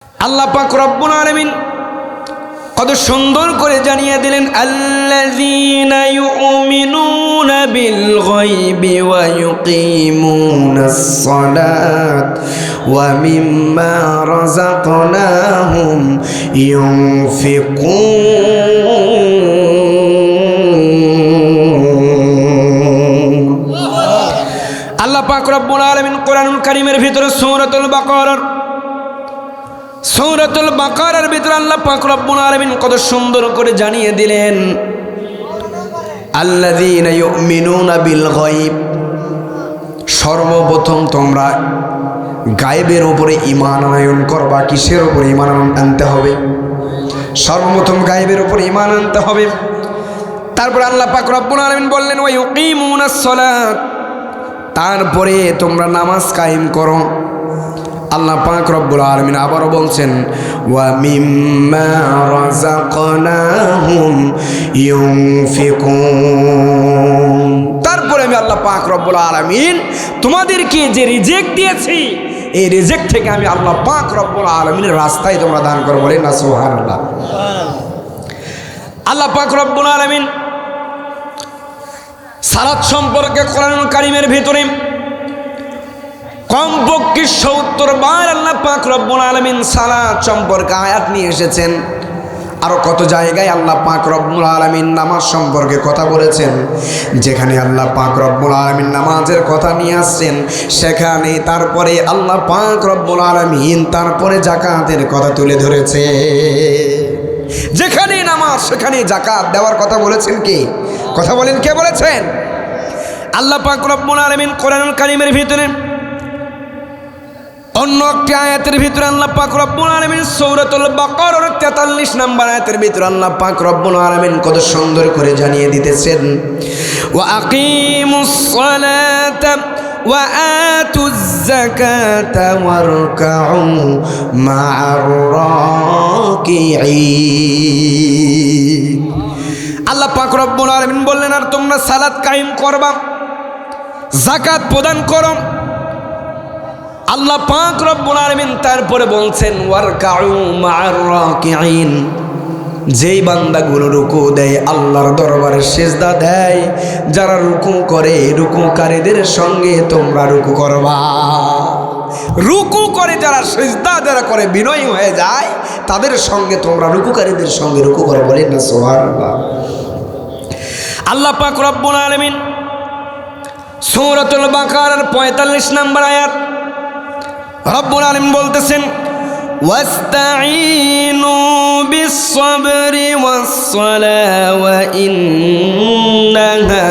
আল্লাহ পাক রব্বুল আলামিন কত সুন্দর করে জানিয়ে দিলেন, আল্লাযীনা ইউমিনুনা বিল গায়বি ওয়া ইউকিমুনাস সালাত ওয়া মিম্মা রাযাকনাহুম ইউনফিকুন। আল্লাহ পাক রব্বুল আলামিন কোরআনুল কারীমের ভিতরে সূরাতুল বাকারার ভিতরে আল্লাহ পাক রব্বুল আলামিন কত সুন্দর করে জানিয়ে দিলেন, আল্লাযীনা ইউমিনুনা বিল গায়ব। সর্বপ্রথম তোমরা গায়েবের উপরে ঈমান আনয়ন করবা। কিসের উপরে ঈমান আনতে হবে? সর্বপ্রথম গায়েবের উপরে ঈমান আনতে হবে। তারপর আল্লাহ পাক রব্বুল আলামিন বললেন, ওয়া ইউকিমুনাস সালাত, তারপরে তোমরা নামাজ কায়েম করো। আল্লাহ পাক রব্বুল আলামিন আবারও বলছেন, ওয়া মিম্মা রাযাকনাহুম ইউনফিকুন। তারপরে আমি আল্লাহ পাক রব্বুল আলামিন তোমাদেরকে যে রিজিক দিয়েছি, এই রিজিক থেকে আমি আল্লাহ পাক রব্বুল আলামিনের রাস্তায় তোমরা দান করো। বলেন না সুবহানাল্লাহ। আল্লাহ পাক রব্বুল আলামিন সালাত সম্পর্কে কোরআনুল কারীমের ভিতরে কমপক্ষে ৭০ বার আল্লাহ পাক রব্বুল আলামিন সালাত সম্পর্কে আয়াত নিয়ে এসেছেন। আরো কত জায়গায় আল্লাহ পাক রব্বুল আলামিন নামাজ সম্পর্কে কথা বলেছেন। যেখানে আল্লাহ পাক রব্বুল আলামিন নামাজের কথা নিয়ে আসছেন, সেখানে তারপরে আল্লাহ পাক রব্বুল আলামিন তারপরে যাকাতের কথা তুলে ধরেছে। যেখানে নামাজ সেখানে যাকাত দেওয়ার কথা বলেছেন কে? কথা বলেন, কে বলেছেন? আল্লাহ পাক রব্বুল আলামিন কোরআনুল কারীমের ভিতরে অন্য একটি আয়াতের ভিতরে আল্লাহ পাক রব্বুল আলামিন সূরাতুল বাকারার ৪৩ নম্বর আয়াতের ভিতরে আল্লাহ পাক রব্বুল আলামিন কত সুন্দর করে জানিয়ে দিতেছেন, ওয়া আকিমুস সালাতা ওয়া আতুজ যাকাতা ওয়ারকাউ মা'আর রাকিঈন। আল্লাহ পাক রব্বুল আলামিন বললেন, আর তোমরা সালাত কায়েম করবা, যাকাত প্রদান করো। আল্লাহ পাক রব্বুল আলামিন তারপরে বলছেন, ওয়ারকাউ মা'আর রাকিঈন। যেই বান্দাগুলো রুকু দেয়, আল্লাহর দরবারে সিজদা দেয়, যারা রুকু করে, রুকুকারীদের সঙ্গে তোমরা রুকু করবা। রুকু করে যারা, সিজদা যারা করে, বিনয়ী হয়ে যায়, তাদের সঙ্গে তোমরা রুকুকারীদের সঙ্গে রুকু করো। বলেন না সুবহানাল্লাহ। আল্লাহ পাক রব্বুল আলামিন সূরাতুল বাকারার ৪৫ নম্বর আয়াত রব্বুল আলামিন বলতেছেন, ওয়াস্তাঈনু বিস-সাবরি ওয়াস-সালাহ ওয়া ইন্নাহা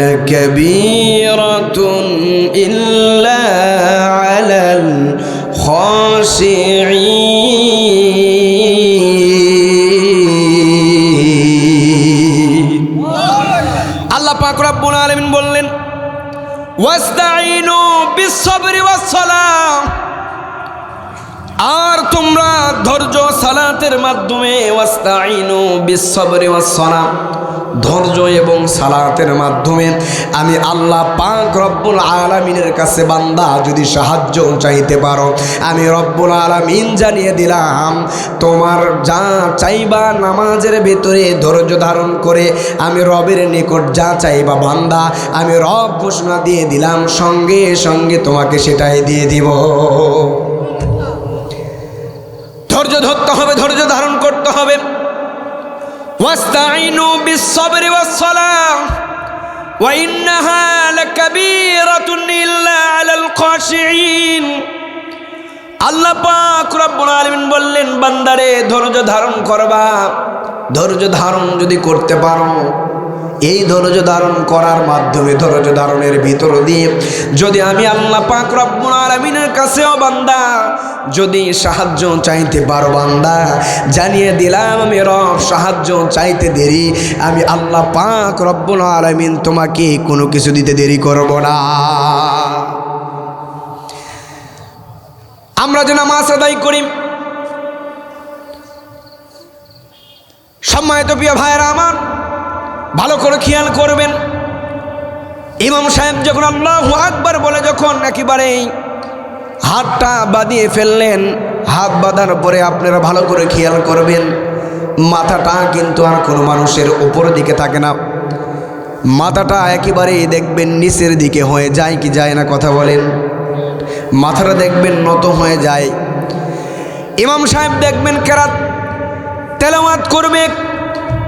লাকাবীরাতুন ইল্লা আলাল খাশিঈন। আল্লাহ পাক রব্বুল আলামিন বললেন, ওয়াস্তাঈনু বিস-সাবরি ওয়াস-সালাহ, আর তোমরা ধৈর্য সালাতের মাধ্যমে, ওয়াস্তাঈনু বিস-সাবরি ওয়াস-সালাহ, ধৈর্য এবং সালাতের মাধ্যমে আমি আল্লাহ পাক রব্বুল আলামিনের কাছে বান্দা যদি সাহায্য চাইতে পারো, আমি রব্বুল আলামিন জানিয়ে দিলাম, তোমার যা চাইবা নামাজের ভিতরে ধৈর্য ধারণ করে আমি রবের নিকট যা চাইবা বান্দা, আমি রব ঘোষণা দিয়ে দিলাম, সঙ্গে সঙ্গে তোমাকে সেটাই দিয়ে দিব। ধৈর্য ধরতে হবে, ধৈর্য ধারণ করতে হবে। ওয়াস্তাঈনু বিস-সাবরি ওয়াস-সালাহ ওয়া ইন্নাহা লাকাবীরাতুন ইল্লা আলাল খাশিঈন। আল্লাহ পাক রব্বুল আলামিন বললেন, বান্দারে ধৈর্য ধারণ করবা। ধৈর্য ধারণ যদি করতে পারো, এই ধৈর্য ধারণ করার মাধ্যমে, ধৈর্য ধারণের ভিতর দিয়ে যদি আমি আল্লাহ পাক রব্বুল আলামিনের কাছেও বান্দা যদি সাহায্য চাইতে পারো, বান্দা জানিয়ে দিলাম, আমি রব সাহায্য চাইতে দেরি, আমি আল্লাহ পাক রব্বুল আলামিন তোমাকে কোনো কিছু দিতে দেরি করব না। আমরা যে নামাজ আদায় করি, সম্মানিত প্রিয় ভাইয়েরা আমার, ভালো করে খেয়াল করবেন। ইমাম সাহেব যখন আল্লাহু আকবার বলে যখন একেবারে হাতটা বাঁধিয়ে ফেললেন, হাত বাঁধার পরে আপনারা ভালো করে খেয়াল করবেন, মাথাটা কিন্তু আর কোনো মানুষের উপর দিকে থাকে না, মাথাটা একেবারেই দেখবেন নিচের দিকে হয়ে যায় কি যায় না, কথা বলেন। মাথাটা দেখবেন নত হয়ে যায়। ইমাম সাহেব দেখবেন কেরাত তেলাওয়াত করবে,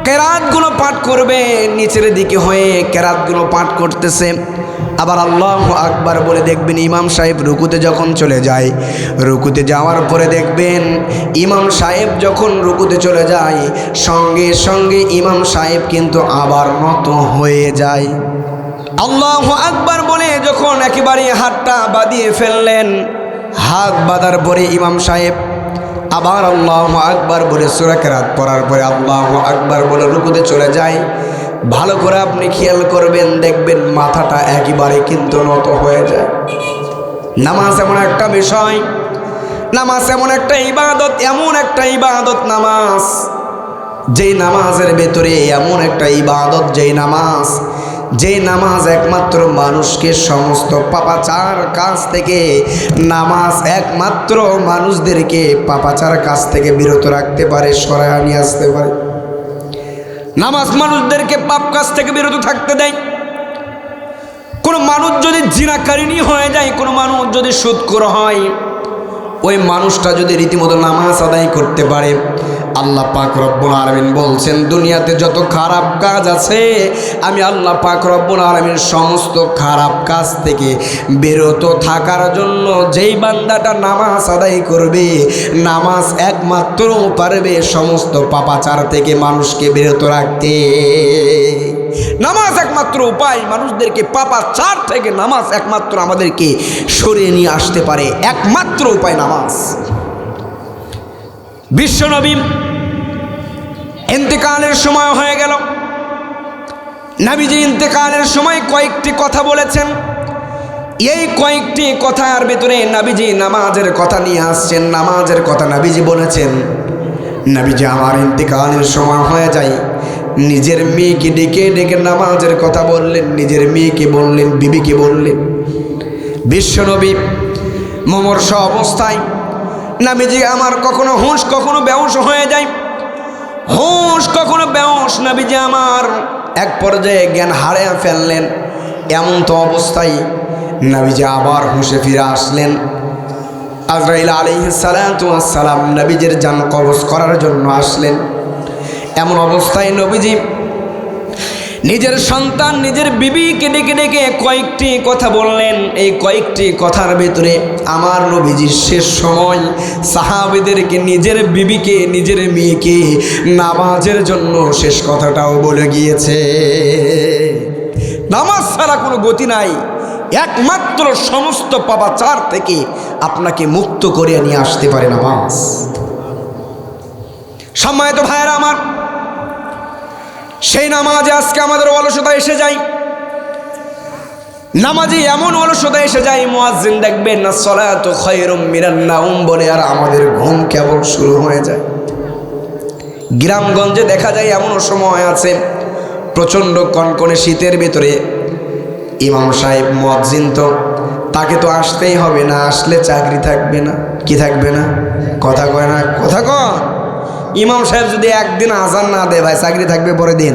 কেরাতগুলো পাঠ করবে, নিচের দিকে হয়ে কেরাতগুলো পাঠ করতেছে। আবার আল্লাহু আকবার বলে দেখবেন ইমাম সাহেব রুকুতে যখন চলে যায়, রুকুতে যাওয়ার পরে দেখবেন ইমাম সাহেব যখন রুকুতে চলে যায় সঙ্গে সঙ্গে ইমাম সাহেব কিন্তু আবার নত হয়ে যায়। আল্লাহু আকবার বলে যখন একেবারে হাতটা বাঁধিয়ে ফেললেন, হাত বাঁধার পরে ইমাম সাহেব আবার আল্লাহু আকবার বলে সূরা কেরাত পড়ার পরে আল্লাহু আকবার বলে রুকুতে চলে যায়। ভালো করে আপনি খেয়াল করবেন, দেখবেন মাথাটা একেবারে কিন্তু নত হয়ে যায়। নামাজ এমন একটা বিষয়, নামাজ এমন একটা ইবাদত, এমন একটা ইবাদত নামাজ, যেই নামাজের ভেতরে এমন একটা ইবাদত, যেই নামাজ একমাত্র মানুষকে সমস্ত পাপাচার কাজ থেকে, নামাজ একমাত্র মানুষদেরকে পাপাচার কাজ থেকে বিরত রাখতে পারে, সরায় নিয়ে আসতে পারে। নামাজ মানুষদেরকে পাপ কাজ থেকে বিরত থাকতে দেয়। কোনো মানুষ যদি জিনাকারিনী হয়ে যায়, কোনো মানুষ যদি সুদখোর হয়, ওই মানুষটা যদি রীতিমতো নামাজ আদায় করতে পারে, আল্লাহ পাক রব্বুল আলামিন বলছেন দুনিয়াতে যত খারাপ কাজ আছে আমি আল্লাহ পাক রব্বুল আলামিন সমস্ত খারাপ কাজ থেকে বিরত থাকার জন্য যেই বান্দাটা নামাজ আদায় করবে, নামাজ একমাত্র পারবে সমস্ত পাপাচার থেকে মানুষকে বিরত রাখতে। নামাজ একমাত্র উপায় মানুষদেরকে পাপাচার থেকে, নামাজ একমাত্র আমাদেরকে সরিয়ে নিয়ে আসতে পারে, একমাত্র উপায় নামাজ। বিশ্বনবী ইন্তেকালের সময় হয়ে গেল। নবীজি ইন্তেকালের সময় কয়েকটি কথা বলেছেন। এই কয়েকটি কথার ভিতরে নবীজি নামাজের কথা নিয়ে আসছেন। নামাজের কথা নবীজি বলেছেন, নবীজি আমার ইন্তেকালের সময় হয়ে যায়, নিজের মেয়েকে ডেকে ডেকে নামাজের কথা বললেন, নিজের মেয়েকে বললেন, বিবিকে বললেন। বিশ্বনবী মুমূর্ষ অবস্থায় নবীজি আমার কখনো হুঁশ কখনো বেহুশ হয়ে যায়, হুঁশ কখনো বেহুশ। নবীজি আমার এক পর্যায়ে জ্ঞান হারিয়ে ফেললেন। এমন তো অবস্থায় নবীজি আবার হুঁশে ফিরে আসলেন। আজরাইল আলাইহিস সালাতু ওয়াস সালাম নবীজির জান কবজ করার জন্য আসলেন। এমন অবস্থায় নবীজি নিজের সন্তান, নিজের বিবিকে ডেকে ডেকে কয়েকটি কথা বললেন। এই কয়েকটি কথার ভেতরে আমার নবীজির শেষ সময় সাহাবীদেরকে, নিজের বিবিকে, নিজের মেয়েকে নামাজের জন্য শেষ কথাটাও বলে গিয়েছে। নামাজ ছাড়া কোনো গতি নাই, একমাত্র সমস্ত পাপাচার থেকে আপনাকে মুক্ত করে নিয়ে আসতে পারে নামাজ। সম্মানিত ভাইয়েরা আমার, সেই নামাজে আজকে আমাদের অলসতা এসে যায়। নামাজে এমন অলসতা এসে যায়, মুয়াজ্জিন দেখবেন না সলাতু খায়রুম মিনান নাওম বলে, আর আমাদের ঘুম কেবল শুরু হয়ে যায়। গ্রামগঞ্জে দেখা যায় এমন সময় আছে প্রচণ্ড কনকনে শীতের ভিতরে ইমাম সাহেব মুয়াজ্জিন, তো তাকে তো আসতেই হবে, না আসলে চাকরি থাকবে না। কি থাকবে না? কথা কয় না, কথা কয়। ইমাম সাহেব যদি একদিন আজান না দেয় ভাই, চাকরি থাকবে পরের দিন।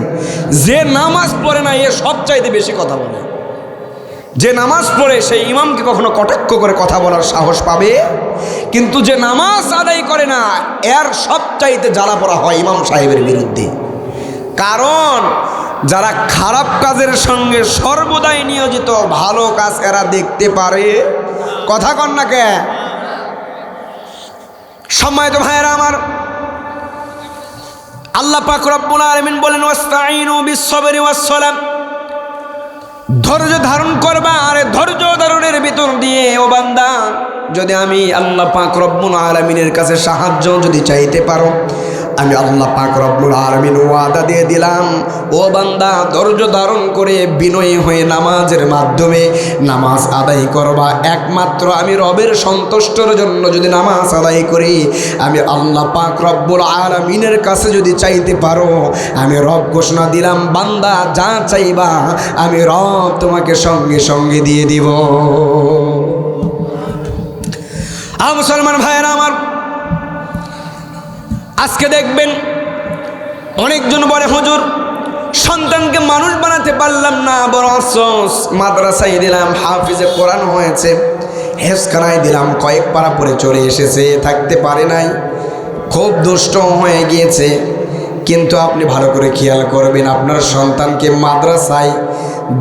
যে নামাজ পড়ে না এ সবচাইতে বেশি কথা বলে। যে নামাজ পড়ে সেই ইমামকে কখনো কটাক্ষ করে কথা বলার সাহস পাবে, কিন্তু যে নামাজ আদায় করে না এর সবচাইতে জ্বালা পড়া হয় ইমাম সাহেবের বিরুদ্ধে। কারণ যারা খারাপ কাজের সঙ্গে সর্বদাই নিয়োজিত, ভালো কাজ এরা দেখতে পারে। কথা কন না কে? সম্মানিত ভাইয়েরা আমার, আল্লাহ পাক রব্বুল আলামিন বলেন ওয়াস্তাঈনু বিস-সাবরি ওয়াস-সালাম, ধৈর্য ধারণ করবা। আর ধৈর্য ধারণের ভিতর দিয়ে ও বান্দা, যদি আমি আল্লাহ পাক রব্বুল আলামিনের কাছে সাহায্য যদি চাইতে পারো, আমি আল্লাহ পাক রব্বুল আলামিন ওয়াদা দিয়ে দিলাম, ও বান্দা ধৈর্য ধারণ করে বিনয়ী হয়ে নামাজের মাধ্যমে নামাজ আদায় করবা। একমাত্র আমি রবের সন্তুষ্টর জন্য যদি নামাজ আদায় করি, আমি আল্লাহ পাক রব্বুল আলামিনের কাছে যদি চাইতে পারো, আমি রব ঘোষণা দিলাম, বান্দা যা চাইবা আমি রব তোমাকে সঙ্গে সঙ্গে দিয়ে দিব। মুসলমান ভাইয়েরা আমার, আজকে দেখবেন অনেকজন বলে, হুজুর সন্তানকে মানুষ বানাতে পারলাম না, বড় আফসোস, মাদ্রাসায় দিলাম, হাফিজে কোরআন হয়েছে, হেফজখানায় দিলাম, কয়েক পারা পরে চলে এসেছে, থাকতে পারে নাই, খুব দুষ্ট হয়ে গিয়েছে। কিন্তু আপনি ভালো করে খেয়াল করবেন, আপনার সন্তানকে মাদ্রাসায়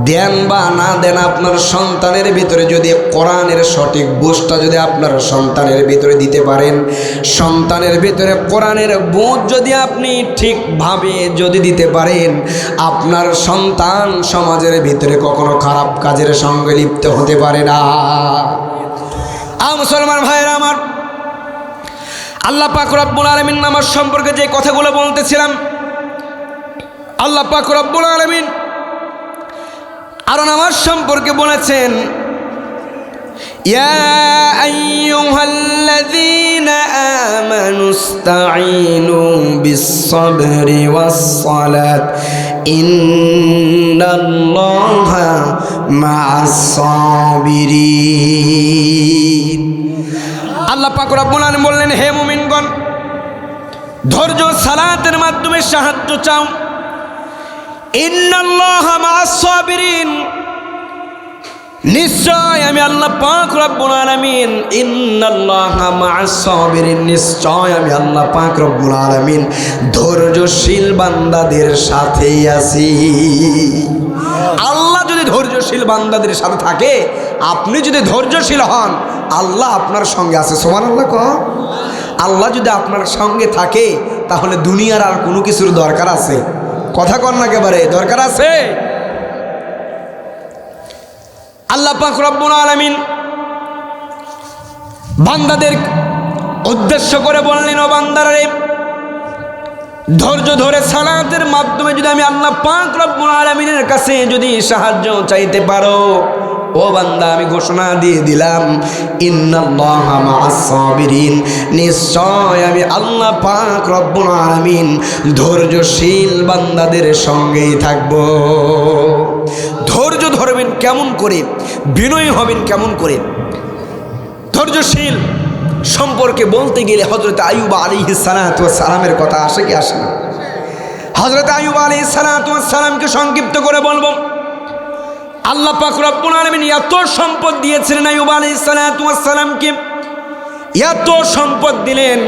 দেন বা না দেন, আপনার সন্তানের ভিতরে যদি কোরআনের সঠিক বুঝটা যদি আপনার সন্তানের ভিতরে দিতে পারেন, সন্তানের ভিতরে কোরআনের বুঝ যদি আপনি ঠিকভাবে যদি দিতে পারেন, আপনার সন্তান সমাজের ভিতরে কখনো খারাপ কাজের সঙ্গে লিপ্ত হতে পারে না। মুসলমান ভাইয়েরা আমার, আল্লাহ পাক রব্বুল আলামিন নামাজ সম্পর্কে যে কথাগুলো বলতেছিলাম, আল্লাহ পাক রব্বুল আলামিন আরো নামাজ সম্পর্কে বলেছেন, ইয়া আইয়ুহাল্লাযীনা আমানুস্তাঈনু বিস-সাবরি ওয়াস-সালাত ইন্নাল্লাহা মা'আস-সাবিরিন। আল্লাহ পাক রব্বুল আলামিন বললেন, হে মুমিনগণ, ধৈর্য সালাতের মাধ্যমে সাহায্য চাও। ইন্নাল্লাহা মা'আস-সাবিরিন, নিশ্চয় আমি আল্লাহ পাক রব্বুল আলামিন, ইন্নাল্লাহা মা'আস-সাবিরিন, নিশ্চয় আমি আল্লাহ পাক রব্বুল আলামিন ধৈর্যশীল বান্দাদের সাথেই আছি। আল্লাহ যদি ধৈর্যশীল বান্দাদের সাথে থাকে, আপনি যদি ধৈর্যশীল হন, আল্লাহ আপনার সঙ্গে আছে। সুবহানাল্লাহ কহ। আল্লাহ যদি আপনার সঙ্গে থাকে, তাহলে দুনিয়ার আর কোনো কিছুর দরকার আছে? কথা কন না, একেবারে দরকার আছে। আল্লাহ পাক রব্বুল আলামিন বান্দাদের উদ্দেশ্য করে বললেন, ও বান্দারা রে, ধৈর্য ধরে সালাতের মাধ্যমে যদি আমি আল্লাহ পাক রব্বুল আলামিনের কাছে যদি সাহায্য চাইতে পারো, ও বান্দা, আমি ঘোষণা দিয়ে দিলাম, ইন্নাল্লাহা মা'আস-সাবিরিন, নিশ্চয় আমি আল্লাহ পাক রব্বুল আলামিন ধৈর্যশীল বান্দাদের সঙ্গেই থাকব। ধৈর্য ধরবেন কেমন করে, বিনয়ী হবেন কেমন করে? ধৈর্যশীল সম্পর্কে বলতে গেলে হযরত আইয়ুব আলাইহিস সালাতু ওয়াস সালামের কথা আসে কি আসে না? হযরত আইয়ুব আলাইহিস সালাতু ওয়াস সালামকে সংক্ষিপ্ত করে বলবো, আল্লাহ পাক রব্বুল আলামিন এত সম্পদ দিয়েছিলেন আইয়ুব আলাইহিস সালাতু ওয়াস সালামকে, এত সম্পদ দিলেন,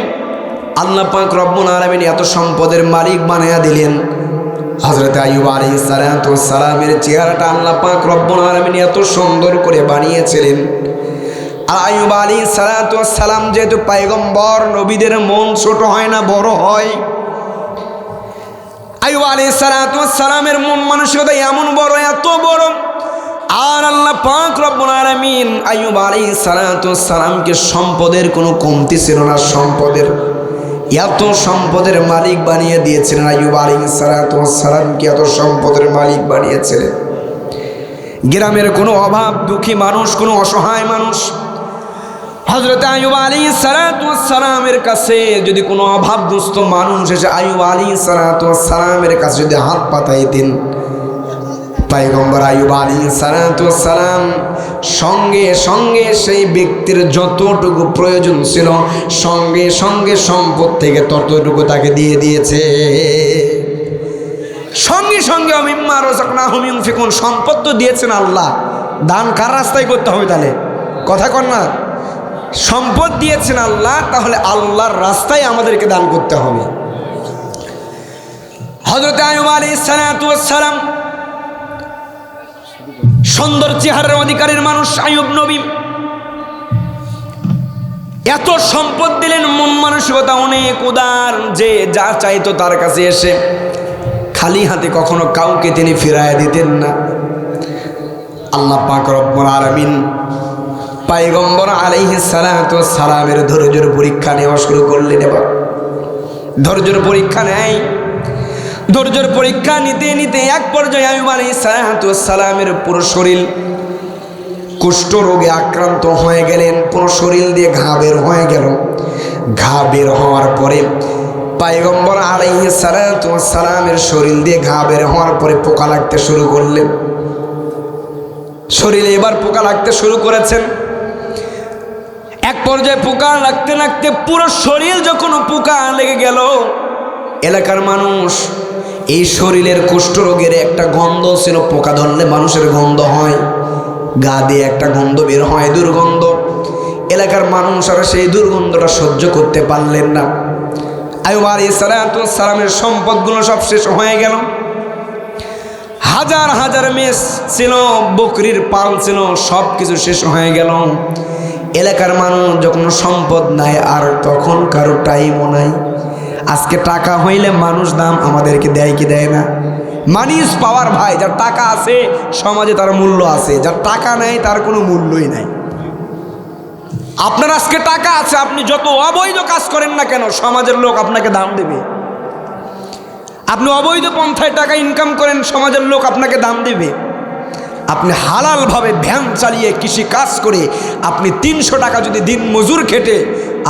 আল্লাহ পাক রব্বুল আলামিন এত সম্পদের মালিক বানায়া দিলেন। হযরত আইয়ুব আলাইহিস সালাতু ওয়াস সালামের চেহারাটা আল্লাহ পাক রব্বুল আলামিন এত সুন্দর করে বানিয়েছিলেন। আর আইয়ুব আলাইহিস সালাতু ওয়াস সালাম যেহেতু পয়গম্বর, নবীদের মন ছোট হয় না, বড় হয়। আইয়ুব আলাইহিস সালাতু ওয়াস সালামের মন মানসিকতা এমন বড়, এত বড়। আর আল্লাহ পাক রব্বুল আলামিন আইয়ুব আলাইহিস সালাতু ওয়াস সালামকে সম্পদের কোনো কমতি ছিল না, সম্পদের এত সম্পদের মালিক বানিয়ে দিয়েছিলেন। আইয়ুব আলাইহিস সালাতু ওয়াস সালামকে এত সম্পদের মালিক বানিয়েছিলেন। গ্রামের কোনো অভাব দুঃখী মানুষ, কোনো অসহায় মানুষ, হযরত আইয়ুব আলাইহিস সালাতু ওয়াস সালামের কাছে যদি কোনো অভাবগ্রস্ত মানুষ এসে আইয়ুব আলাইহিস সালাতু ওয়াস সালামের কাছে যদি হাত পাতাইতেন, পয়গম্বর আইয়ুব আলাইহিস সালাতু ওয়াস সালাম সঙ্গে সঙ্গে সেই ব্যক্তির যতটুকু প্রয়োজন ছিল, সঙ্গে সঙ্গে সম্পদ থেকে ততটুকু তাকে দিয়ে দিয়েছে। সঙ্গে সঙ্গে মিম্মা রাযাকনাহুম ইউনফিকুন, সম্পদ তো দিয়েছেন আল্লাহ, দান কার রাস্তায় করতে হবে? তাহলে কথা কর না, সম্পদ দিয়েছেন আল্লাহ, তাহলে আল্লাহর রাস্তায় আমাদেরকে দান করতে হবে। হযরত আইয়ুব আলাইহিস সালাতু ওয়াস সালাম সুন্দর চেহারার অধিকারীর মানুষ আইয়ুব নবী, এত সম্পদ দিলেন, মন মানসিকতা অনেক উদার, যে যা চাইতো তার কাছে এসে খালি হাতে কখনো কাউকে তিনি ফিরাইয়া দিতেন না। আল্লাহ পাক রব্বুল আলামিন পয়গম্বর আলাইহিস সালাতু ওয়াস সালামের ধৈর্যের পরীক্ষা নেওয়া শুরু করলেন। এবার ধৈর্যের পরীক্ষা নেয়, ধৈর্যের পরীক্ষা নিতে নিতে এক পর্যায়ে আইয়ুব আলাইহিস সালাতু ওয়াস সালামের পুরো শরীর কুষ্ঠ রোগে আক্রান্ত হয়ে গেলেন, পুরো শরীর দিয়ে ঘা বের হয়ে গেল। ঘা বের হওয়ার পরে পয়গম্বর আলাইহিস সালাতু ওয়াস সালামের শরীর দিয়ে ঘা বের হওয়ার পরে পোকা লাগতে শুরু করলেন। শরীরে এবার পোকা লাগতে শুরু করেছেন। এক পর্যায়ে পোকা লাগতে লাগতে পুরো শরীর যখন পোকা লেগে গেল, এলাকার মানুষ এই শরীরের কুষ্ঠরোগের একটা গন্ধ ছিল, পোকা ধরলে মানুষের গন্ধ হয়, গা দিয়ে একটা গন্ধ বের হয়, দুর্গন্ধ। এলাকার মানুষ আর সেই দুর্গন্ধটা সহ্য করতে পারলেন না। আইয়ুব আলাইহিস সালামের সম্পদগুলো সব শেষ হয়ে গেল। হাজার হাজার মেষ ছিল, বকরির পাল ছিল, সব কিছু শেষ হয়ে গেল। এলাকার মানুষ যখন সম্পদ নাই আর তখন কারো টাইমও নাই। আজকে টাকা হইলে মানুষ দাম আমাদেরকে দেয় কি দেয় না? মানি ইজ পাওয়ার ভাই। যার টাকা আছে সমাজে তার মূল্য আছে, যার টাকা নাই তার কোনো মূল্যই নাই। আপনার আজকে টাকা আছে, আপনি যত অবৈধ কাজ করেন না কেন সমাজের লোক আপনাকে দাম দেবে। আপনি অবৈধ পন্থায় টাকা ইনকাম করেন, সমাজের লোক আপনাকে দাম দেবে। আপনি হালালভাবে ভ্যান চালিয়ে কৃষি কাজ করে আপনি 300 টাকা যদি দিন মজুর খেটে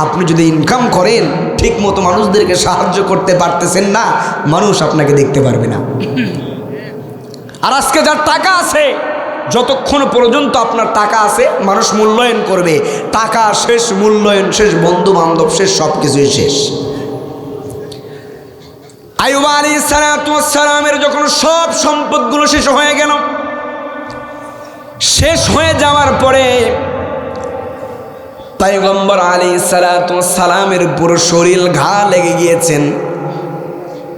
আপনি যদি ইনকাম করেন, ঠিক মতো মানুষদেরকে সাহায্য করতে পারতেছেন না, মানুষ আপনাকে দেখতে পারবে না। আর আজকে যার টাকা আছে, যতক্ষণ পর্যন্ত আপনার টাকা আছে মানুষ মূল্যায়ন করবে। টাকা শেষ, মূল্যায়ন শেষ, বন্ধু বান্ধব শেষ, সব কিছুই শেষ। আইয়ুব আলাইহিস সালামের যখন সব সম্পদগুলো শেষ হয়ে গেল, শেষ হয়ে যাওয়ার পরে পয়গম্বর আলাইহিস সালামের পুরো শরীর ঘা লেগে গিয়েছেন।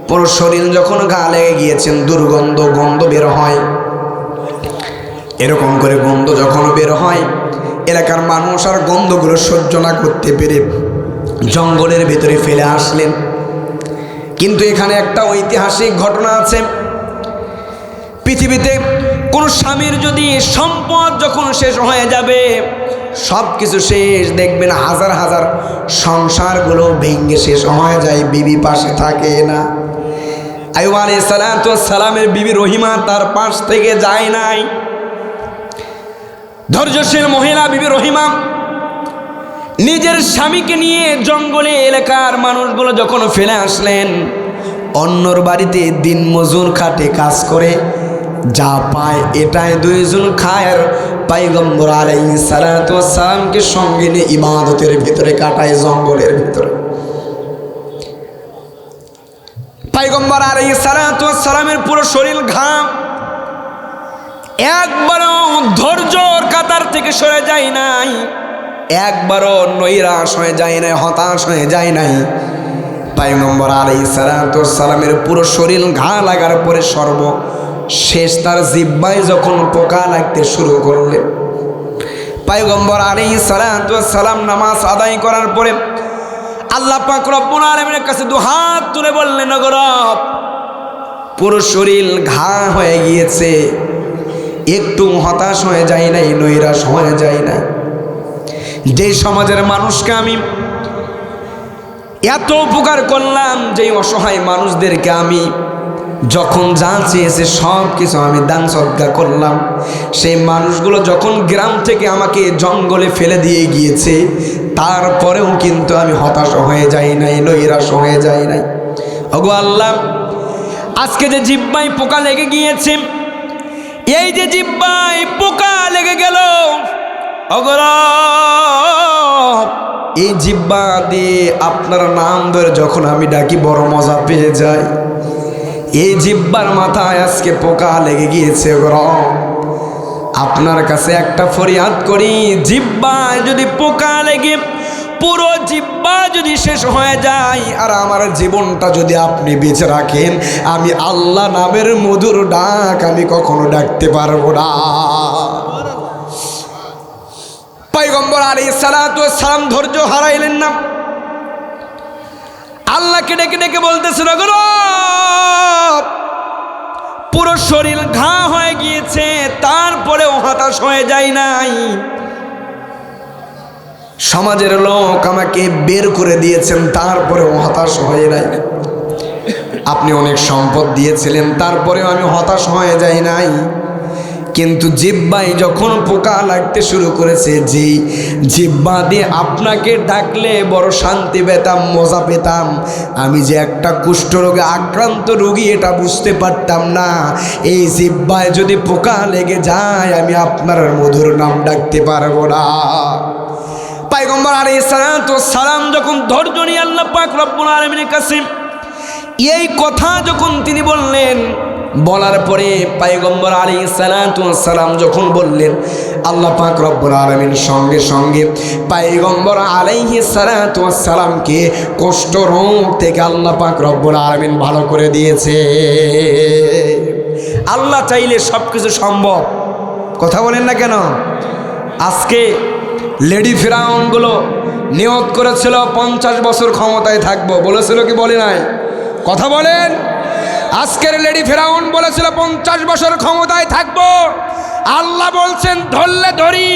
পুরো শরীর যখন ঘা লেগে গিয়েছেন, দুর্গন্ধ গন্ধ বের হয়। এরকম করে গন্ধ যখন বের হয়, এলাকার মানুষ আর গন্ধগুলো সহ্য না করতে পেরে জঙ্গলের ভেতরে ফেলে আসলেন। কিন্তু এখানে একটা ঐতিহাসিক ঘটনা আছে। পৃথিবীতে কোনো স্বামীর যদি সম্পদ যখন শেষ হয়ে যাবে, সব কিছু শেষ, দেখবেন হাজার হাজার সংসারগুলো ভেঙে শেষ হয়ে যায়, বিবি পাশে থাকে না। আইয়ুব আলাইহিস সালামের বিবি রহিমা তার পাশ থেকে যায় নাই। ধৈর্যশীল মহিলা বিবি রহিমা নিজের স্বামীকে নিয়ে জঙ্গলে এলাকার মানুষগুলো যখন ফেলে আসলেন, অন্যর বাড়িতে দিন মজুর খাটে কাজ করে যা পায় এটাই দুইজন খায়, আর পয়গম্বর আলাইহিস সালামকে সঙ্গে নিয়ে ইবাদতের ভিতরে কাটায় জঙ্গলের ভিতরে। পয়গম্বর আলাইহিস সালামের পুরো শরীর ঘাম, একবারও ধৈর্যর কাতার থেকে সরে যায় নাই, একবারও নৈরাশ হয়ে যায় নাই, হতাশ হয়ে যায় নাই। পয়গম্বর আলাইহিস সালামের পুরো শরীর ঘা লাগার পরে সর্বশেষ তার জিহ্বায় যখন পোকা লাগতে শুরু করলেন, পয়গম্বর আলাইহিস সালাম নামাজ আদায় করার পরে আল্লাহ পাক রব্বুল আলামিনের কাছে দুহাত তুলে বললেন, ওগো রব, পুরো শরীর ঘা হয়ে গিয়েছে, একটু হতাশ হয়ে যায় নাই, নৈরাশ হয়ে যায় না। যে সমাজের মানুষকে আমি এত উপকার করলাম, যেই অসহায় মানুষদেরকে আমি যখন যা চেয়েছে সব কিছু আমি দান সদকা করলাম, সেই মানুষগুলো যখন গ্রাম থেকে আমাকে জঙ্গলে ফেলে দিয়ে গিয়েছে, তারপরেও কিন্তু আমি হতাশ হয়ে যাই নাই, নৈরাশ হয়ে যাই নাই। ওগো আল্লাহ, আজকে যে জিহ্বায় পোকা লেগে গিয়েছে, এই যে জিহ্বায় পোকা লেগে গেল, ওগো রব, এই জিহ্বা দিয়ে আপনার নাম ধরে যখন আমি ডাকি বড় মজা পেয়ে যাই। এই জিহ্বার মাথায় আজকে পোকা লেগে গিয়েছে, ওগো রব, আপনার কাছে একটা ফরিয়াদ করি, জিহ্বায় যদি পোকা লেগে পুরো জিহ্বা যদি শেষ হয়ে যায় আর আমার জীবনটা যদি আপনি বেঁচে রাখেন, আমি আল্লাহ নামের মধুর ডাক আমি কখনো ডাকতে পারবো না। পয়গম্বর আলাইহিস সালাম ধৈর্য হারাইলেন না, আল্লাহকে ডেকে ডেকে বলতেছেন, ওগো রব, পুরো শরীর ঘা হয়ে গিয়েছে, তারপরেও হতাশ হয়ে যায় নাই। সমাজের লোক আমাকে বের করে দিয়েছেন, তারপরেও হতাশ হয়ে নাই। আপনি অনেক সম্পদ দিয়েছিলেন, তারপরেও আমি হতাশ হয়ে যাই নাই। কিন্তু জিহ্বায় যখন পোকা লাগতে শুরু করেছে, যে জিহ্বা দিয়ে আপনাকে ডাকলে বড় শান্তি পেতাম, মজা পেতাম, আমি যে একটা কুষ্ঠরোগে আক্রান্ত রোগী এটা বুঝতে পারতাম না। এই জিহ্বায় যদি পোকা লেগে যায় আমি আপনার মধুর নাম ডাকতে পারবো না। পয়গম্বর আলাইহিস সালাম যখন ধৈর্য নিয়ে আল্লাহ পাক রব্বুল আলামিনের কাছে এই কথা যখন তিনি বললেন, বলার পরে পয়গম্বর আলাইহিস সালাম যখন বললেন, আল্লাহ পাক রব্বুল আলামিন সঙ্গে সঙ্গে পয়গম্বর আলাইহিস সালামকে কুষ্ঠ রোগ থেকে আল্লাহ পাক রব্বুল আলামিন ভালো করে দিয়েছে। আল্লাহ চাইলে সব কিছু সম্ভব। কথা বলেন না কেন? আজকে লেডি ফিরাউনগুলো নিয়ত করেছিল 50 বছর ক্ষমতায় থাকবো, বলেছিল কি বলে নাই? কথা বলেন। আজকের লেডি ফিরাউন বলেছিল 50 বছর ক্ষমতায় থাকবো। আল্লাহ বলছেন ধরলে ধরি,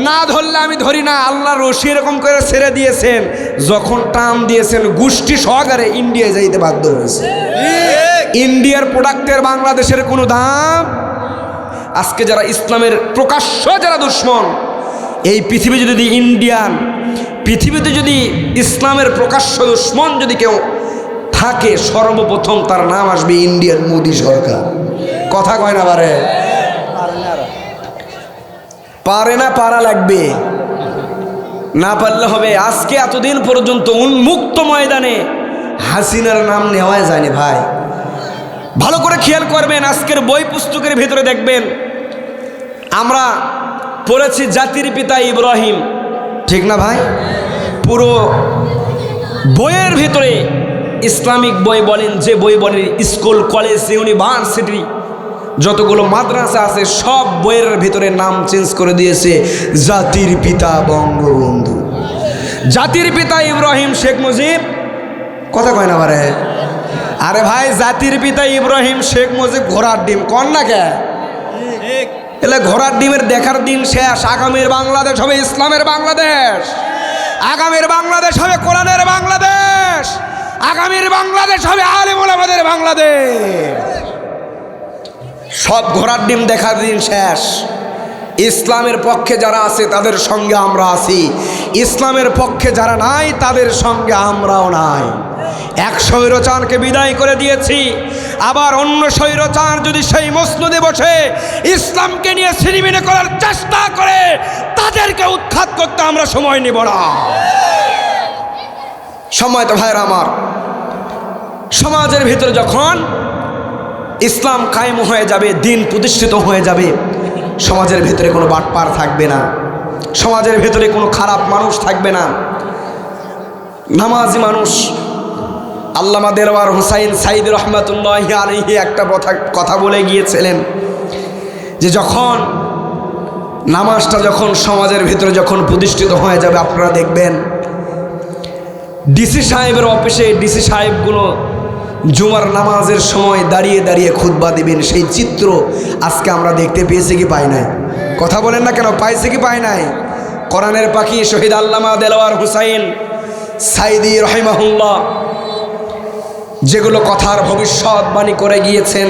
না ধরলে আমি ধরি না। আল্লাহ রশি এরকম করে ছেড়ে দিয়েছেন, যখন টান দিয়েছেন গোষ্ঠী সহকারে ইন্ডিয়ায় যাইতে বাধ্য হয়েছে। ইন্ডিয়ার প্রোডাক্টের বাংলাদেশের কোনো দাম। আজকে যারা ইসলামের প্রকাশ্য যারা দুশ্মন, এই পৃথিবীতে যদি পৃথিবীতে যদি ইসলামের প্রকাশ্য দুশ্মন যদি কেউ থাকে, সর্বপ্রথম তার নাম আসবে ইন্ডিয়ার মোদী সরকার। কথা কয় না? পারে না, পারা লাগবে, না পারলে হবে। আজকে এতদিন পর্যন্ত উন্মুক্ত ময়দানে হাসিনার নাম নেওয়া যায়নি ভাই। ভালো করে খেয়াল করবেন, আজকের বই পুস্তকের ভিতরে দেখবেন আমরা পড়েছি জাতির পিতা ইব্রাহিম, ঠিক না ভাই? পুরো বইয়ের ভিতরে ইসলামিক বই বলেন, যে বই বলেন, স্কুল কলেজ ইউনিভার্সিটি যতগুলো মাদ্রাসা আছে সব বইয়ের ভিতরে নাম চেঞ্জ করে দিয়েছে জাতির পিতা বঙ্গবন্ধু, জাতির পিতা ইব্রাহিম শেখ মুজিব। কথা কয় না বারে? আরে ভাই, জাতির পিতা ইব্রাহিম শেখ মুজিব ঘোড়ার ডিম কন না কে? এলে ঘোড়ার ডিমের দেখার দিন শেষ। আগামীর বাংলাদেশ হবে ইসলামের বাংলাদেশ, আগামীর বাংলাদেশ হবে কোরআনের বাংলাদেশ, আগামীর বাংলাদেশ হবে আলেম ওলামাদের বাংলাদেশ। সব ঘোড়ার ডিম দেখার দিন শেষ। ইসলামের পক্ষে যারা আছে তাদের সঙ্গে আমরা আছি, ইসলামের পক্ষে যারা নাই তাদের সঙ্গে আমরাও নাই। এক স্বৈরচারকে বিদায় করে দিয়েছি, আবার অন্য স্বৈরচার যদি সেই মসনদে বসে ইসলামকে নিয়ে ছিনিমিনি করার চেষ্টা করে, তাদেরকে উৎখাত করতে আমরা সময় নেব না। সময় তো ভাইরা আমার, সমাজের ভিতরে যখন ইসলাম কায়েম হয়ে যাবে, দিন প্রতিষ্ঠিত হয়ে যাবে, সমাজের ভিতরে কোনো বাটপার থাকবে না, সমাজের ভিতরে কোনো খারাপ মানুষ থাকবে না, নামাজি মানুষ। আল্লামা দেওয়ার হুসাইন সাইদ রহমাতুল্লাহি আলাইহি একটা কথা বলে গিয়েছিলেন যে যখন নামাজটা যখন সমাজের ভিতরে যখন প্রতিষ্ঠিত হয়ে যাবে, আপনারা দেখবেন ডিসি সাহেবের অফিসে ডিসি সাহেবগুলো জুমার নামাজের সময় দাঁড়িয়ে দাঁড়িয়ে খুতবা দিবেন। সেই চিত্র আজকে আমরা দেখতে পেয়েছি কি পাই নাই? কথা বলেন না কেন? পাইছি কি পাই নাই? কোরআনের পাখি শহীদ আল্লামা দেওয়ার হুসাইন সাইদি রহিমাহুল্লাহ যেগুলো কথার ভবিষ্যৎবাণী করে গিয়েছেন,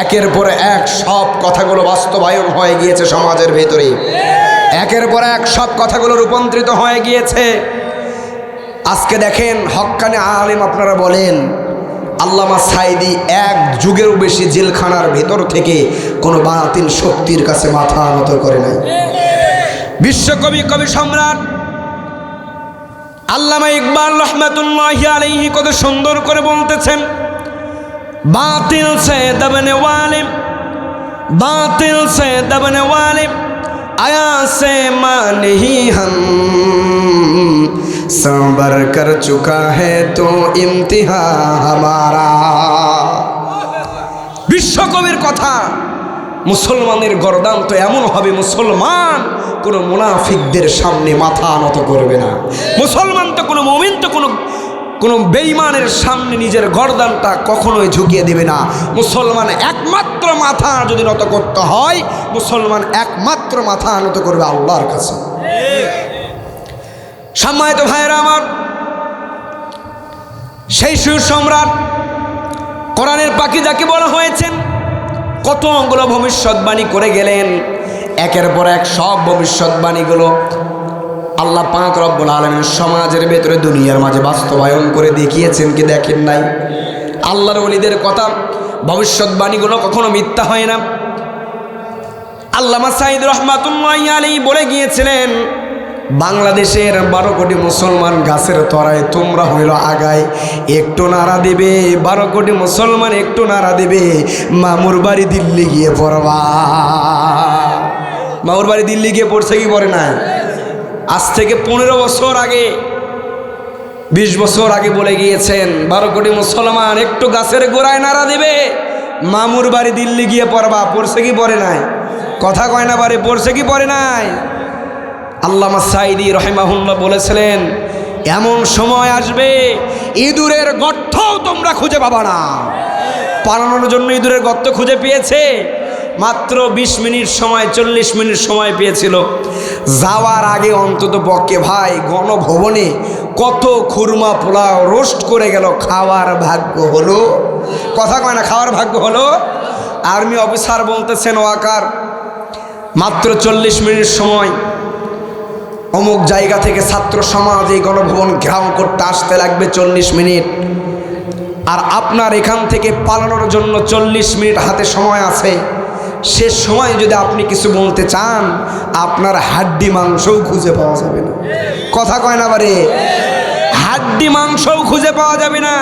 একের পর এক সব কথাগুলো বাস্তবায়ন হয়ে গিয়েছে সমাজের ভেতরে, একের পর এক সব কথাগুলো রূপান্তরিত হয়ে গিয়েছে। আজকে দেখেন হক্কানে আলেম আপনারা বলেন, আল্লামা সাইদি এক যুগেরও বেশি জেলখানার ভেতর থেকে কোনো বাতিল শক্তির কাছে মাথা নত করে নাই। বিশ্বকবি কবি সম্রাট আল্লামা ইকবাল রহমাতুল্লাহি আলাইহি কত সুন্দর করে বলতেছেন, বাতিল সে দবনে ওয়ালে, বাতিল সে দবনে ওয়ালে आया से मानी हम संबर कर चुका है तो इम्तिहा हमारा। বিশ্বকবির কথা। মুসলমানের গর্দান তো এমন হবে, মুসলমান কোনো মুনাফিকদের সামনে মাথা নত করবে না, মুসলমান তো কোনো মুমিন তো কোনো বেঈমানের সামনে নিজের গর্দানটা কখনোই ঝুঁকিয়ে দেবে না। মুসলমান একমাত্র মাথা যদি নত করতে হয়, মুসলমান একমাত্র মাথা নত করবে আল্লাহর কাছে। সম্মানিত ভাইয়েরা আমার, সেই সুসম্রাট কোরআনের পাখি যাকে বলা হয়েছেন, কতগুলো ভবিষ্যৎবাণী করে গেলেন, একের পর এক সব ভবিষ্যৎবাণীগুলো আল্লাহ পাক রব্বুল আলামিন সমাজের ভেতরে দুনিয়ার মাঝে বাস্তবায়ন করে দেখিয়েছেন কি দেখেন নাই? আল্লাহর ওলিদের কথা ভবিষ্যৎবাণীগুলো কখনো মিথ্যা হয় না। আল্লামা সাইদ রহমাতুল্লাহি আলাইহি বলে গিয়েছিলেন, বাংলাদেশের 12 কোটি মুসলমান গাছের তলায়, তোমরা হইল আগায়, একটু নাড়া দিবে 12 কোটি মুসলমান একটু নাড়া দিবে, মামুর বাড়ি দিল্লি গিয়ে পড়বা। মামুর বাড়ি দিল্লি গিয়ে পড়ছে কি পড়ে নাই? আজ থেকে 15 বছর আগে, 20 বছর আগে বলে গিয়েছেন 12 কোটি মুসলমান একটু গাছের গোড়ায় নাড়া দিবে, মামুর বাড়ি দিল্লি গিয়ে পড়বা। পড়ছে কি পড়ে নাই? কথা কয় না বারে, পড়ছে কি পড়ে নাই? আল্লামা সাঈদী রাহিমাহুল্লাহ বলেছিলেন, এমন সময় আসবে ইঁদুরের গর্তও তোমরা খুঁজে পাবা না। পালানোর জন্য ইঁদুরের গর্ত খুঁজে পেয়েছে, মাত্র 20 মিনিট সময়, 40 মিনিট সময় পেয়েছিল। যাওয়ার আগে অন্তত পক্ষে ভাই গণভবনে কত খুরমা পোলাও রোস্ট করে গেল, খাওয়ার ভাগ্য হলো? কথা কয় না, খাওয়ার ভাগ্য হলো? আর্মি অফিসার বলতেছেন, ওয়াকার মাত্র 40 মিনিট সময়, অমুক জায়গা থেকে ছাত্র সমাজ এই গণভবন ঘেরাও করতে আসতে লাগবে 40 মিনিট, আর আপনার এখান থেকে পালানোর জন্য 40 মিনিট হাতে সময় আছে। শেষ সময় যদি আপনি কিছু বলতে চান, আপনার হাড্ডি মাংসও খুঁজে পাওয়া যাবে না। কথা কয় না বারে, হাড্ডি মাংসও খুঁজে পাওয়া যাবে না।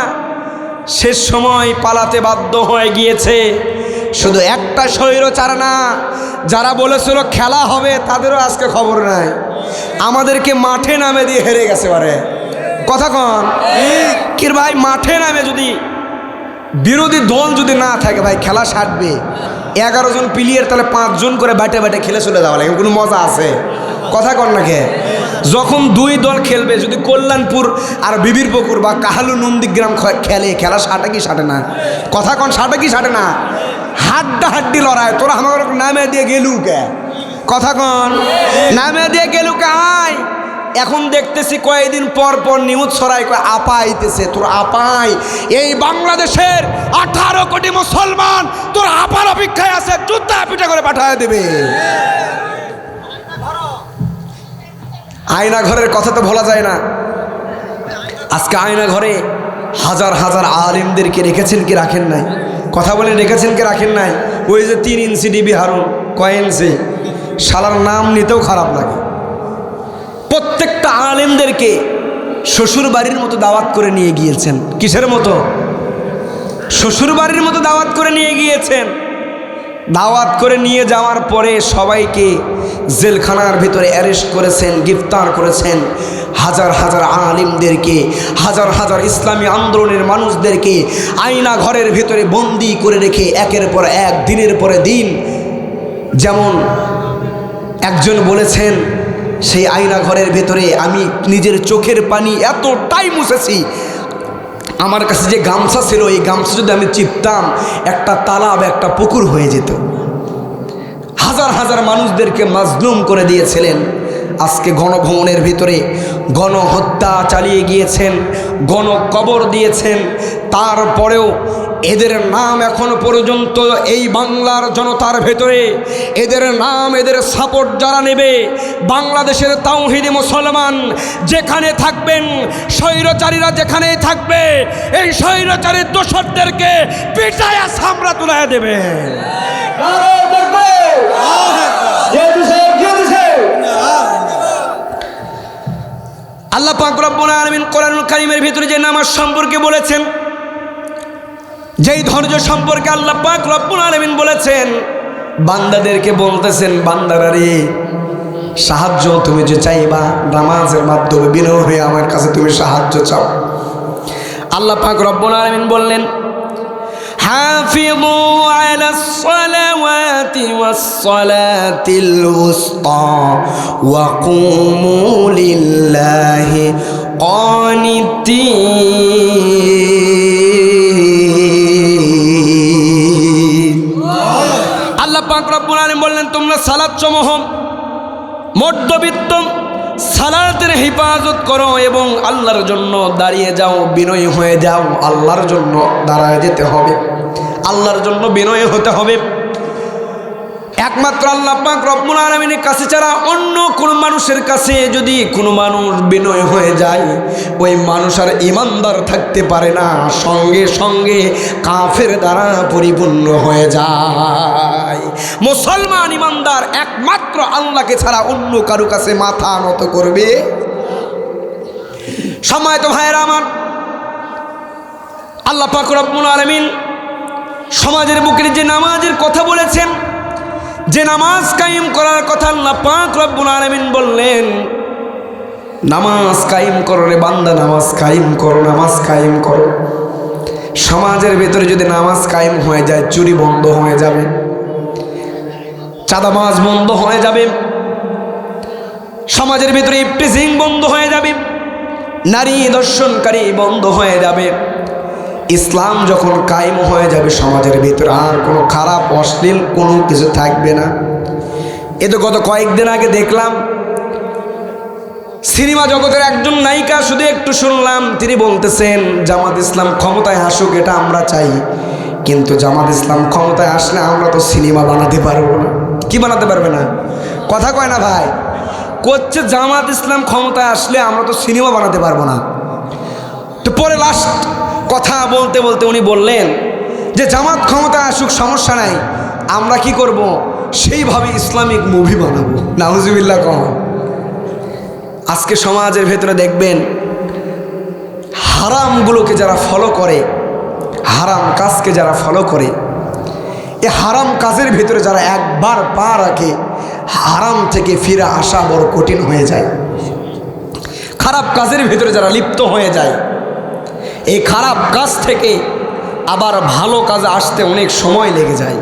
শেষ সময় পালাতে বাধ্য হয়ে গিয়েছে। শুধু একটা স্বৈরাচার না, যারা বলেছিল খেলা হবে তাদেরও আজকে খবর নাই, আমাদেরকে মাঠে নামে দিয়ে হেরে গেছে। বারে কথা কন কি ভাই, মাঠে নামে যদি বিরোধী দল যদি না থাকে ভাই, খেলা সারবে 11 জন প্লেয়ার, তাহলে 5 জন করে ব্যাটে ব্যাটে খেলে চলে যাওয়া লাগে, কোনো মজা আছে? কথা কন না কে? যখন 2 দল খেলবে, যদি কল্যাণপুর আর বিবিরপুকুর বা কাহালু নন্দীগ্রাম খেলে, খেলা সাটে কি সাটে না? কথা কন, সাটে কি সাটে না? হাড্ডি লড়াই। তোরা আমার নামে দিয়ে গেলু কে? কথা কন, নামে দিয়ে গেলু কে? আয় এখন দেখতেছি কয়েকদিন পর পর নিউজ ছড়াই, আপা আইতেছে। তোর আপাই এই বাংলাদেশের 18 কোটি মুসলমান তোর আপার অপেক্ষায় আছে, জুতা পিঠা করে পাঠায় দেবে। আয়না ঘরের কথা তো ভোলা যায় না। আজকে আয়না ঘরে হাজার হাজার আলিমদেরকে রেখেছেন কি রাখেন নাই? কথা বলে রেখেছেন কি রাখেন নাই? ওই যে 3 ইঞ্চি ডিবি হারুন, কয় ইঞ্চি? শালার নাম নিতেও খারাপ লাগে। প্রত্যেকটা আলেমদেরকে শ্বশুর বাড়ির মতো দাওয়াত করে নিয়ে গিয়েছেন। কিসের মতো? শ্বশুর বাড়ির মতো দাওয়াত করে নিয়ে গিয়েছেন। দাওয়াত করে নিয়ে যাওয়ার পরে সবাইকে জেলখানার ভিতরে অ্যারেস্ট করেছেন, গ্রেফতার করেছেন। হাজার হাজার আলিমদেরকে, হাজার হাজার ইসলামী আন্দোলনের মানুষদেরকে আয়না ঘরের ভিতরে বন্দি করে রেখে একের পর এক, দিনের পরে দিন, যেমন একজন বলেছেন, সেই আয়না ঘরের ভেতরে আমি নিজের চোখের পানি এতটাই মুছেছি, আমার কাছে যে গামছা ছিল, এই গামছা যদি আমি চিপতাম একটা তালাব, একটা পুকুর হয়ে যেত। হাজার হাজার মানুষদেরকে মাজলুম করে দিয়েছিলেন। আজকে গণভবনের ভিতরে গণহত্যা চালিয়ে গিয়েছেন, গণকবর দিয়েছেন। তারপরেও এদের নাম এখনো পর্যন্ত এই বাংলার জনতার ভেতরে, এদের নাম, এদের সাপোর্ট যারা নেবে, বাংলাদেশের তাওহীদি মুসলমান যেখানে থাকবেন, স্বৈরাচারীরা যেখানেই থাকবে, এই স্বৈরাচারীর দোসরদেরকে পিটায়া সামরা তুলাইয়া দেবে। আল্লাহ পাক রব্বুল আলামিন কোরআনুল কারীমের ভিতরে যে নামাজ সম্পর্কে বলেছেন, যেই ধৈর্য সম্পর্কে আল্লাহ পাক রব্বুল আলামিন বলেছেন, বান্দাদেরকে বলতেছেন, বান্দারা রে, সাহায্য তুমি যে চাইবা নামাজের মাধ্যমে বিনয় হয়ে আমার কাছে তুমি সাহায্য চাও। আল্লাহ পাক রব্বুল আলামিন বললেন, হাফিযু আলাস সালাওয়াতি ওয়াস সালাতিল উসতা ওয়া কুমু লিল্লাহি কানিতিন। আল্লাহ পাক রব্বুল আলামিন বললেন, তোমরা সালাত সমূহ মধ্যবিত্ত সালাতের হেফাজত করো এবং আল্লাহর জন্য দাঁড়িয়ে যাও, বিনয়ী হয়ে যাও। আল্লাহর জন্য দাঁড়ায় যেতে হবে, আল্লাহর জন্য বিনয়ী হতে হবে। একমাত্র আল্লাহ পাক রব্বুল আলামিনের কাছে ছাড়া অন্য কোনো মানুষের কাছে যদি কোনো মানুষ বিনয় হয়ে যায়, ওই মানুষ আর ইমানদার থাকতে পারে না, সঙ্গে সঙ্গে কাফের দ্বারা পরিপূর্ণ হয়ে যায়। মুসলমান মুসলমান ইমানদার একমাত্র আল্লাহকে ছাড়া অন্য কারো কাছে মাথা নত করবে? সম্মানিত ভাইয়েরা আমার, আল্লাহ পাক রব্বুল আলামিন সমাজের বুকের যে নামাজের কথা বলেছেন, যে নামাজ কায়েম করার কথা আল্লাহ পাক রব্বুল আলামিন বললেন, নামাজ কায়েম করো রে বান্দা, নামাজ কায়েম করো, নামাজ কায়েম করো। সমাজের ভেতরে যদি নামাজ কায়েম হয়ে যায়, চুরি বন্ধ হয়ে যাবে, চাঁদাবাজ বন্ধ হয়ে যাবে, সমাজের ভিতরে ইফটিজিং বন্ধ হয়ে যাবে, নারী দর্শনকারী বন্ধ হয়ে যাবে। ইসলাম যখন কায়েম হয়ে যাবে সমাজের ভিতরে, আর কোনো খারাপ অশ্লীল কোনো কিছু থাকবে না। এ তো গত কয়েকদিন আগে দেখলাম সিনেমা জগতের একজন নায়িকা, শুধু একটু শুনলাম, তিনি বলতেছেন জামাত ইসলাম ক্ষমতায় আসুক, এটা আমরা চাই, কিন্তু জামাত ইসলাম ক্ষমতায় আসলে আমরা তো সিনেমা বানাতে পারবো না। কি বানাতে পারবে না? কথা কয় না ভাই। করছে জামাত ইসলাম ক্ষমতায় আসলে আমরা তো সিনেমা বানাতে পারবো না। তো পরে লাস্ট কথা বলতে বলতে উনি বললেন যে জামাত ক্ষমতায় আসুক সমস্যা নাই, আমরা কি করব, সেইভাবে ইসলামিক মুভি বানাবো। নাউজুবিল্লাহ কম। আজকে সমাজের ভেতরে দেখবেন হারামগুলোকে যারা ফলো করে, হারাম কাজকে যারা ফলো করে, এ হারাম কাজের ভেতরে যারা একবার পা রাখে, হারাম থেকে ফিরে আসা বড় কঠিন হয়ে যায়। খারাপ কাজের ভেতরে যারা লিপ্ত হয়ে যায়, এই খারাপ কাজ থেকে আবার ভালো কাজে আসতে অনেক সময় লেগে যায়।